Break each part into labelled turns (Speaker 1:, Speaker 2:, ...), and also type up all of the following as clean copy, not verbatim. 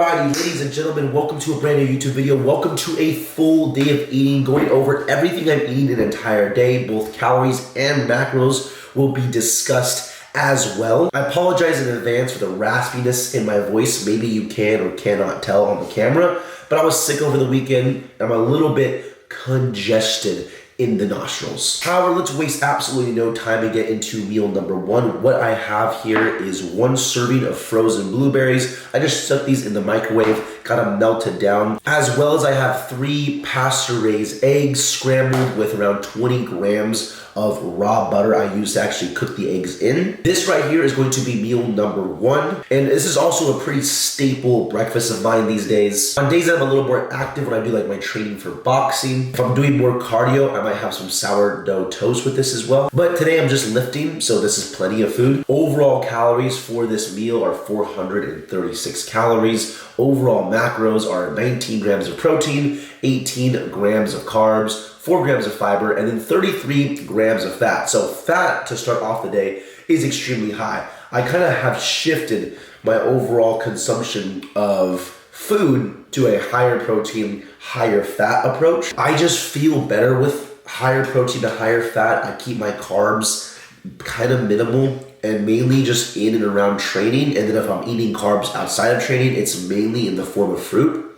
Speaker 1: Alrighty, ladies and gentlemen, welcome to a brand new YouTube video. Welcome to a full day of eating, going over everything I'm eating an entire day. Both calories and macros will be discussed as well. I apologize in advance for the raspiness in my voice. Maybe you can or cannot tell on the camera, but I was sick over the weekend. I'm a little bit congested in the nostrils. However, let's waste absolutely no time and get into meal number one. What I have here is 1 serving of frozen blueberries. I just stuck these in the microwave, got them melted down, as well as I have 3 pasture-raised eggs scrambled with around 20 grams of raw butter I used to actually cook the eggs in. This right here is going to be meal number 1, and this is also a pretty staple breakfast of mine these days. On days that I'm a little more active, when I do like my training for boxing, if I'm doing more cardio, I might have some sourdough toast with this as well. But today I'm just lifting, so this is plenty of food. Overall calories for this meal are 436 calories. Overall macros are 19 grams of protein, 18 grams of carbs, 4 grams of fiber, and then 33 grams of fat. So fat to start off the day is extremely high. I kind of have shifted my overall consumption of food to a higher protein, higher fat approach. I just feel better with higher protein to higher fat. I keep my carbs kind of minimal and mainly just in and around training. And then if I'm eating carbs outside of training, it's mainly in the form of fruit.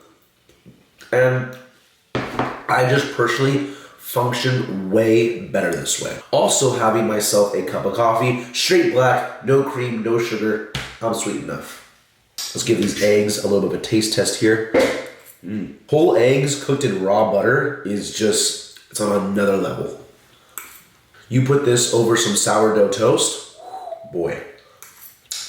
Speaker 1: And I just personally function way better this way. Also having myself a cup of coffee, straight black, no cream, no sugar. I'm sweet enough. Let's give these eggs a little bit of a taste test here. Whole eggs cooked in raw butter is just, it's on another level. You put this over some sourdough toast, boy.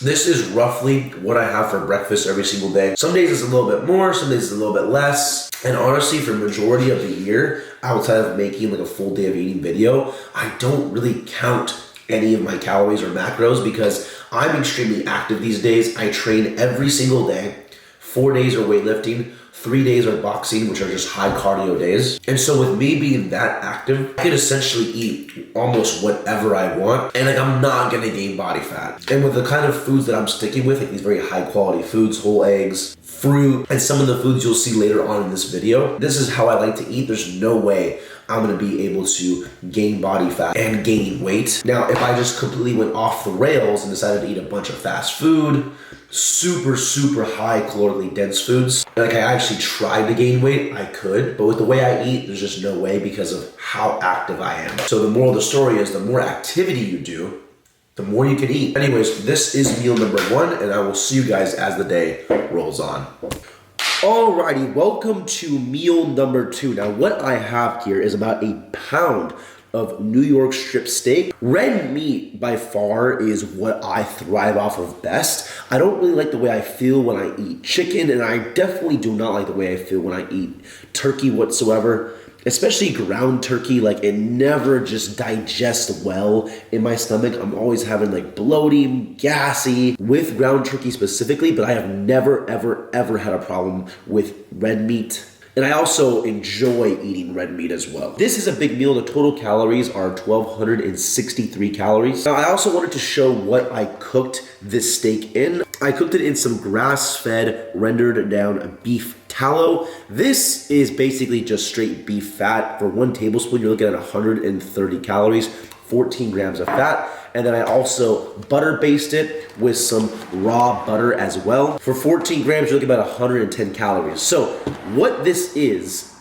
Speaker 1: This is roughly what I have for breakfast every single day. Some days it's a little bit more, some days it's a little bit less. And honestly, for the majority of the year, outside of making like a full day of eating video, I don't really count any of my calories or macros because I'm extremely active these days. I train every single day. 4 days are weightlifting, 3 days are boxing, which are just high cardio days. And so with me being that active, I can essentially eat almost whatever I want, and like I'm not gonna gain body fat. And with the kind of foods that I'm sticking with, like these very high quality foods, whole eggs, fruit, and some of the foods you'll see later on in this video, this is how I like to eat. There's no way I'm gonna be able to gain body fat and gain weight. Now, if I just completely went off the rails and decided to eat a bunch of fast food, super high calorically dense foods, like I actually tried to gain weight, I could, but with the way I eat, there's just no way because of how active I am. So the moral of the story is the more activity you do, the more you can eat. Anyways, this is meal number 1, and I will see you guys as the day rolls on. Alrighty, welcome to meal number 2. Now what I have here is about a pound of New York strip steak. Red meat by far is what I thrive off of best. I don't really like the way I feel when I eat chicken, and I definitely do not like the way I feel when I eat turkey whatsoever. Especially ground turkey, like it never just digests well in my stomach. I'm always having like bloating, gassy with ground turkey specifically, but I have never, ever had a problem with red meat. And I also enjoy eating red meat as well. This is a big meal. The total calories are 1,263 calories. Now, I also wanted to show what I cooked this steak in. I cooked it in some grass-fed, rendered down beef tallow. This is basically just straight beef fat. For 1 tablespoon, you're looking at 130 calories, 14 grams of fat. And then I also butter basted it with some raw butter as well. For 14 grams, you're looking at about 110 calories. So what this is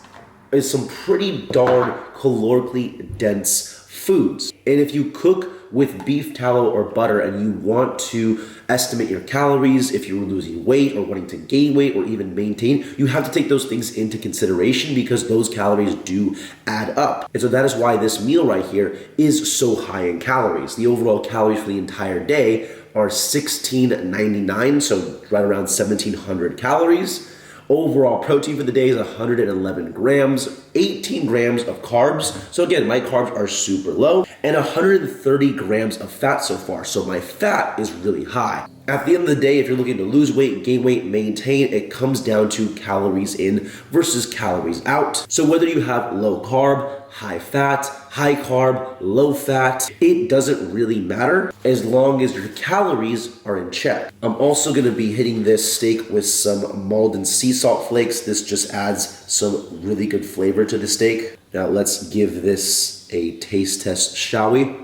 Speaker 1: some pretty darn calorically dense foods. And if you cook with beef tallow or butter and you want to estimate your calories, if you're losing weight or wanting to gain weight or even maintain, you have to take those things into consideration because those calories do add up. And so that is why this meal right here is so high in calories. The overall calories for the entire day are 1,699, so right around 1,700 calories. Overall protein for the day is 111 grams, 18 grams of carbs. So again, my carbs are super low, and 130 grams of fat so far. So my fat is really high. At the end of the day, if you're looking to lose weight, gain weight, maintain, it comes down to calories in versus calories out. So whether you have low carb, high fat, high carb, low fat, it doesn't really matter as long as your calories are in check. I'm also gonna be hitting this steak with some Malden sea salt flakes. This just adds some really good flavor to the steak. Now let's give this a taste test, shall we?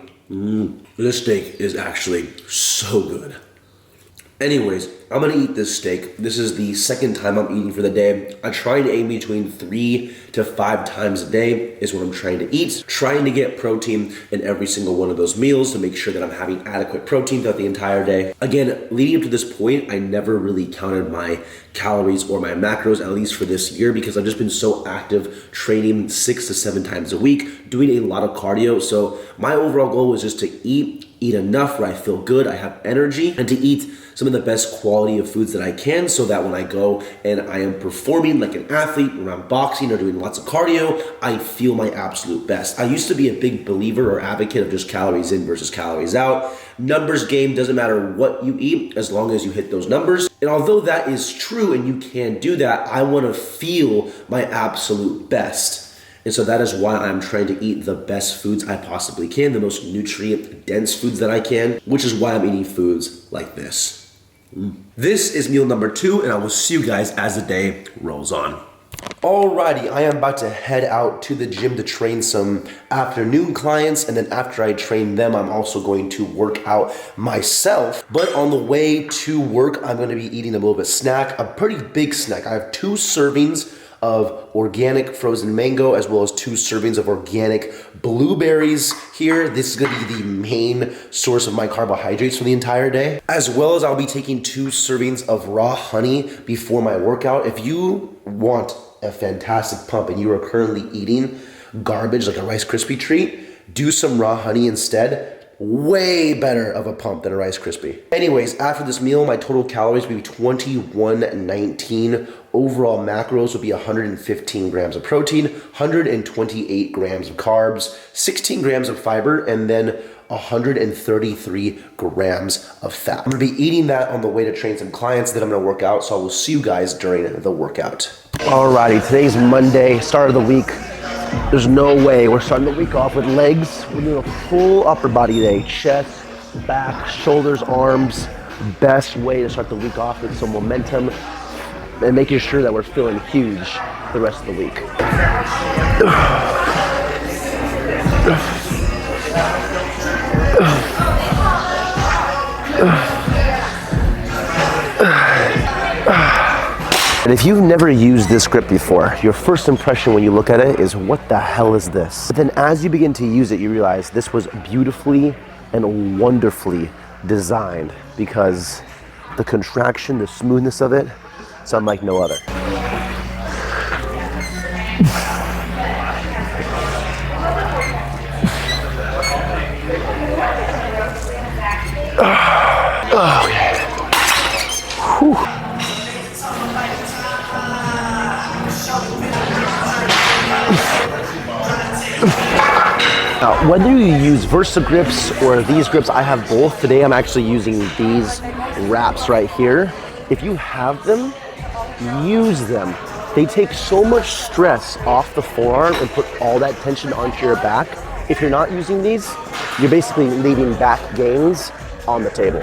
Speaker 1: This steak is actually so good. Anyways, I'm gonna eat this steak. This is the second time I'm eating for the day. I try to aim between 3 to 5 times a day is what I'm trying to eat. Trying to get protein in every single one of those meals to make sure that I'm having adequate protein throughout the entire day. Again, leading up to this point, I never really counted my calories or my macros, at least for this year, because I've just been so active training 6 to 7 times a week, doing a lot of cardio. So my overall goal was just to eat enough where I feel good, I have energy, and to eat some of the best quality of foods that I can so that when I go and I am performing like an athlete, when I'm boxing or doing lots of cardio, I feel my absolute best. I used to be a big believer or advocate of just calories in versus calories out. Numbers game, doesn't matter what you eat as long as you hit those numbers. And although that is true and you can do that, I want to feel my absolute best. And so that is why I'm trying to eat the best foods I possibly can, the most nutrient dense foods that I can, which is why I'm eating foods like this. This is meal number 2, and I will see you guys as the day rolls on. Alrighty, I am about to head out to the gym to train some afternoon clients, and then after I train them, I'm also going to work out myself. But on the way to work, I'm gonna be eating a little bit of snack, a pretty big snack. I have 2 servings of organic frozen mango as well as 2 servings of organic blueberries here. This is gonna be the main source of my carbohydrates for the entire day. As well as I'll be taking 2 servings of raw honey before my workout. If you want a fantastic pump and you are currently eating garbage like a Rice Krispie treat, do some raw honey instead. Way better of a pump than a Rice Krispie. Anyways, after this meal, my total calories will be 2119. Overall macros will be 115 grams of protein, 128 grams of carbs, 16 grams of fiber, and then 133 grams of fat. I'm gonna be eating that on the way to train some clients, then I'm gonna work out, so I will see you guys during the workout. Alrighty, today's Monday, start of the week. There's no way we're starting the week off with legs. We're doing a full upper body day, chest, back, shoulders, arms. Best way to start the week off with some momentum and making sure that we're feeling huge the rest of the week. And if you've never used this grip before, your first impression when you look at it is, what the hell is this? But then as you begin to use it, you realize this was beautifully and wonderfully designed, because the contraction, the smoothness of it, it's unlike no other. Okay. Whew. Now, whether you use Versa grips or these grips, I have both. Today I'm actually using these wraps right here. If you have them, use them. They take so much stress off the forearm and put all that tension onto your back. If you're not using these, you're basically leaving back gains on the table.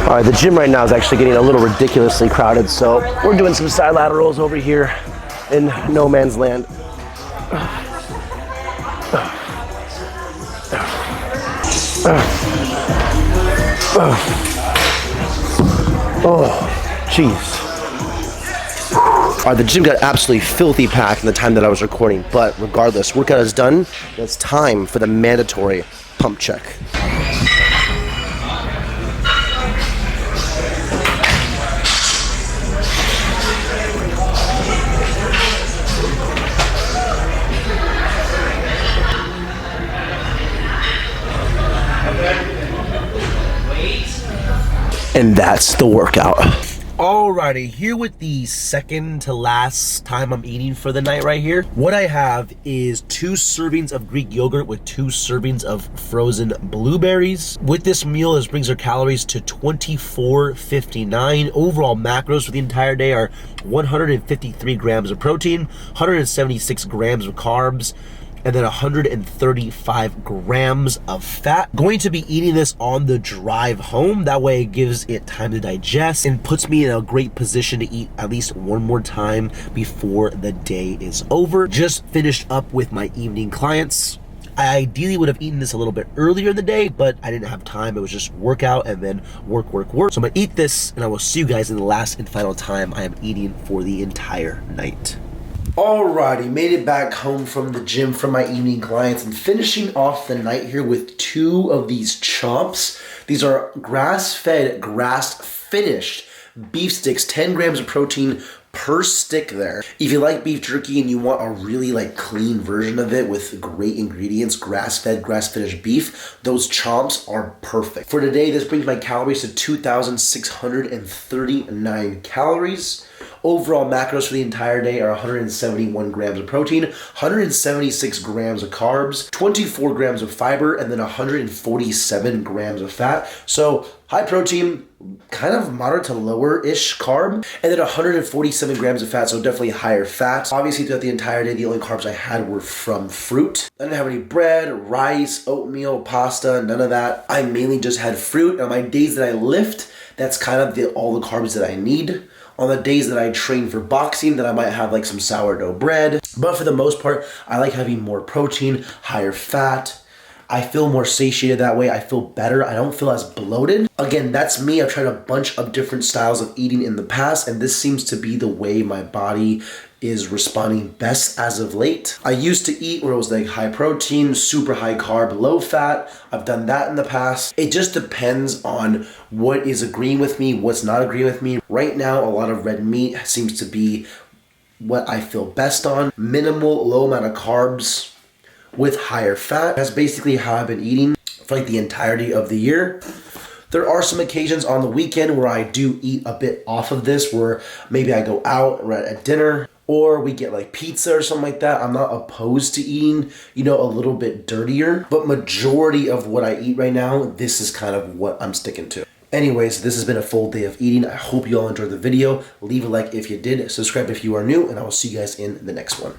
Speaker 1: All right, the gym right now is actually getting a little ridiculously crowded, so we're doing some side laterals over here in no man's land. Oh, jeez. All right, the gym got absolutely filthy packed in the time that I was recording, but regardless, workout is done. It's time for the mandatory pump check. and that's the workout. Alrighty, here with the second to last time I'm eating for the night right here. What I have is 2 servings of Greek yogurt with 2 servings of frozen blueberries. With this meal, this brings our calories to 2459. Overall macros for the entire day are 153 grams of protein, 176 grams of carbs, and then 135 grams of fat. Going to be eating this on the drive home. That way it gives it time to digest and puts me in a great position to eat at least one more time before the day is over. Just finished up with my evening clients. I ideally would have eaten this a little bit earlier in the day, but I didn't have time. It was just workout and then work. So I'm gonna eat this and I will see you guys in the last and final time I am eating for the entire night. Alrighty, made it back home from the gym from my evening clients and finishing off the night here with 2 of these chomps. These are grass-fed, grass-finished beef sticks, 10 grams of protein per stick there. If you like beef jerky and you want a really clean version of it with great ingredients, grass-fed, grass-finished beef, those chomps are perfect. For today, this brings my calories to 2,639 calories. Overall macros for the entire day are 171 grams of protein, 176 grams of carbs, 24 grams of fiber, and then 147 grams of fat. So high protein, kind of moderate to lower-ish carb, and then 147 grams of fat, so definitely higher fat. Obviously, throughout the entire day, the only carbs I had were from fruit. I didn't have any bread, rice, oatmeal, pasta, none of that. I mainly just had fruit. On my days that I lift, that's kind of all the carbs that I need. On the days that I train for boxing, then I might have some sourdough bread. But for the most part, I like having more protein, higher fat. I feel more satiated that way. I feel better. I don't feel as bloated. Again, that's me. I've tried a bunch of different styles of eating in the past, and this seems to be the way my body is responding best as of late. I used to eat where it was high protein, super high carb, low fat. I've done that in the past. It just depends on what is agreeing with me, what's not agreeing with me. Right now, a lot of red meat seems to be what I feel best on. Minimal, low amount of carbs with higher fat. That's basically how I've been eating for the entirety of the year. There are some occasions on the weekend where I do eat a bit off of this, where maybe I go out, we're at dinner, or we get pizza or something like that. I'm not opposed to eating, a little bit dirtier, but majority of what I eat right now, this is kind of what I'm sticking to. Anyways, this has been a full day of eating. I hope you all enjoyed the video. Leave a like if you did, subscribe if you are new, and I will see you guys in the next one.